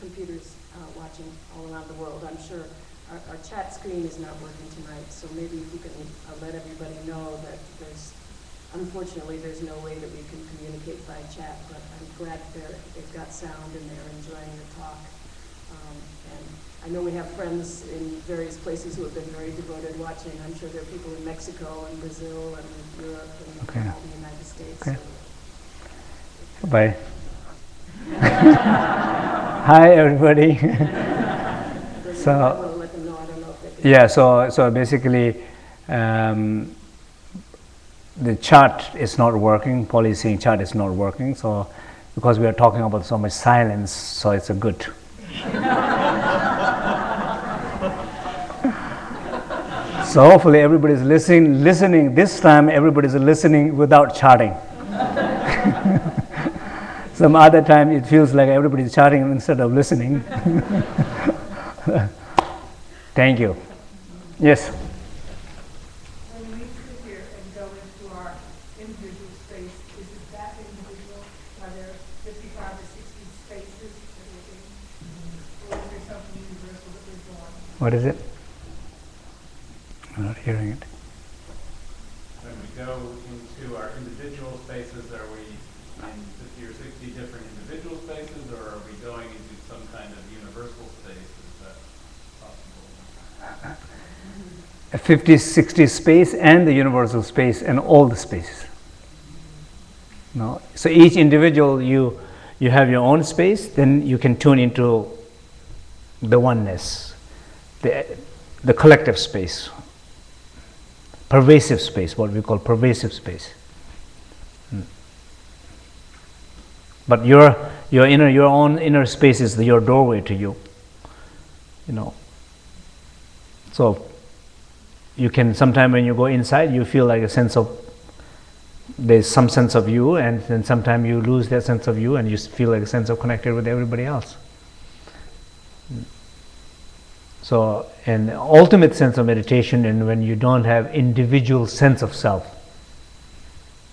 computers watching all around the world. I'm sure our chat screen is not working tonight, so maybe if you can let everybody know that unfortunately there's no way that we can communicate by chat, but I'm glad they've got sound and they're enjoying the talk. And I know we have friends in various places who have been very devoted watching. I'm sure there are people in Mexico and Brazil and Europe and all the United States. Okay. Bye. Hi, everybody. So, yeah, so basically, the chart is not working. Polly is saying chart is not working. So, because we are talking about so much silence, so it's a good. So hopefully everybody's listening. This time everybody's listening without charting. Some other time it feels like everybody's charting instead of listening. Thank you. Yes? When we sit here and go into our individual space, is it that individual? Are there 55 or 60 spaces that we're in? Or is there something universal that we're doing? What is it? I'm not hearing it. When we go into our individual spaces, are we in 50 or 60 different individual spaces, or are we going into some kind of universal space? Is that possible? A 50-60 space and the universal space and all the spaces. No? So each individual, you have your own space, then you can tune into the oneness, the collective space. Pervasive space, what we call pervasive space. But your own inner space is your doorway to you. So you can sometime when you go inside, you feel like there's some sense of you, and then sometimes you lose that sense of you, and you feel like a sense of connected with everybody else. So, an ultimate sense of meditation, and when you don't have individual sense of self,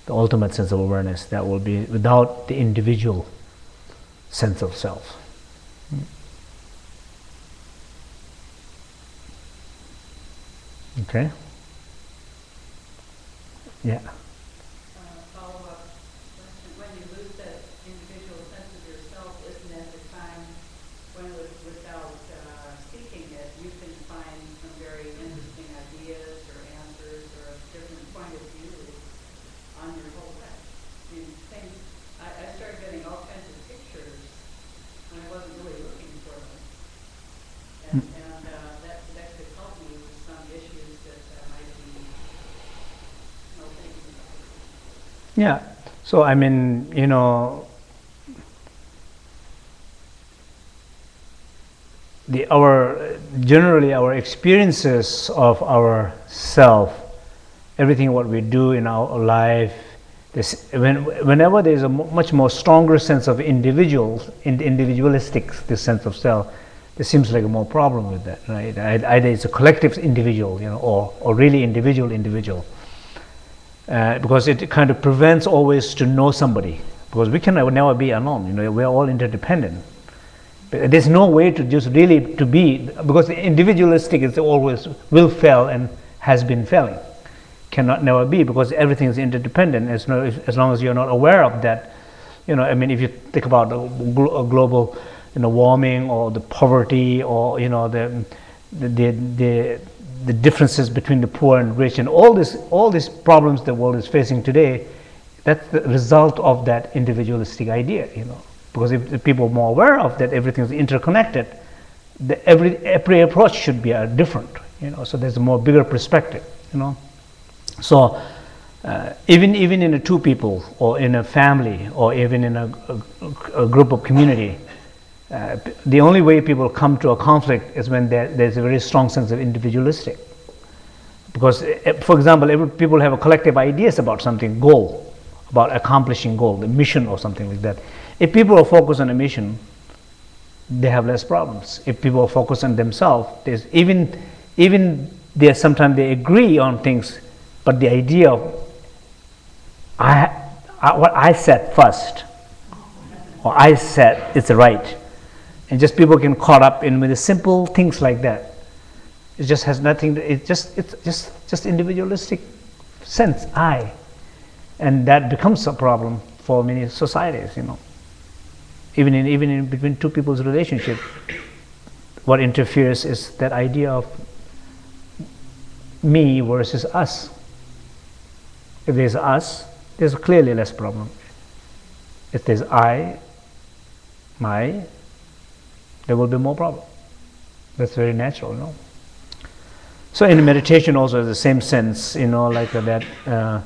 the ultimate sense of awareness, that will be without the individual sense of self. Okay? Yeah. Follow-up question. When you lose that individual sense of yourself, isn't that the time when it was without seeking it, you can find some very interesting ideas or answers or a different point of view on your whole life? I started getting all kinds of pictures when I wasn't really looking for them. And that could help me with some issues that might be thinking about. Yeah. So, I mean, generally our experiences of our self, everything what we do in our life, whenever there's a much more stronger sense of individualistic, this sense of self, there seems like a more problem with that, right? Either it's a collective individual, or really individual. Because it kind of prevents always to know somebody, because we can never be alone. We're all interdependent. But there's no way to just really to be, because the individualistic is always will fail and has been failing. Cannot never be, because everything is interdependent. As long as you're not aware of that, if you think about a global, warming, or the poverty, or the differences between the poor and rich, and all these problems the world is facing today, that's the result of that individualistic idea, Because if people are more aware of that everything is interconnected, every approach should be different, So there's a more bigger perspective, So even in two people, or in a family, or even in a group of community, the only way people come to a conflict is when there's a very strong sense of individualistic. Because, for example, people have a collective ideas about something, goal, about accomplishing goal, the mission or something like that. If people are focused on a mission, they have less problems. If people are focused on themselves, there's even there sometimes they agree on things, but the idea of what I said first, or I said it's right, And just people can caught up in with the simple things like that. It just has nothing. It's just individualistic sense. I, and that becomes a problem for many societies. Even in between two people's relationship, what interferes is that idea of me versus us. If there's us, there's clearly less problem. If there's I, my, there will be more problem. That's very natural, So in meditation also has the same sense, like that.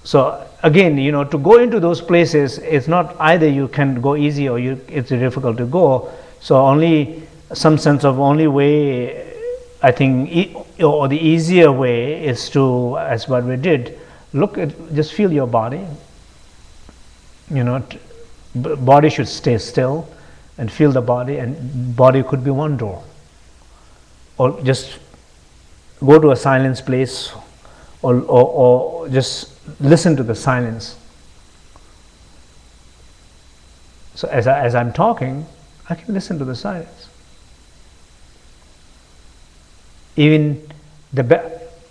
So again, to go into those places, it's not either you can go easy or it's difficult to go. So only some sense of only way, I think, or the easier way is to, as what we did, just feel your body. Body should stay still and feel the body, and body could be one door. Or just go to a silence place, or just listen to the silence. So as I'm talking, I can listen to the silence. Even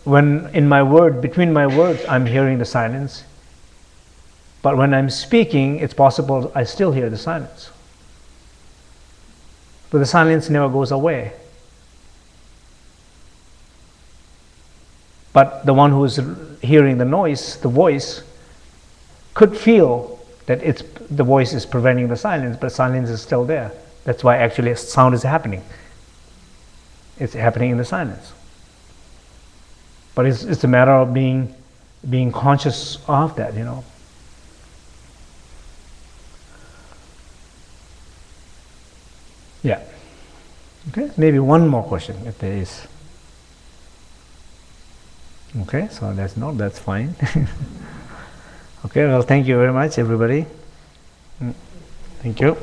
when in my between my words, I'm hearing the silence. But when I'm speaking, it's possible I still hear the silence. But the silence never goes away. But the one who is hearing the noise, the voice, could feel that the voice is preventing the silence, but silence is still there. That's why actually sound is happening. It's happening in the silence. But it's a matter of being conscious of that, Yeah. Okay, maybe one more question if there is. Okay, so that's fine. Okay, well, thank you very much, everybody. Thank you.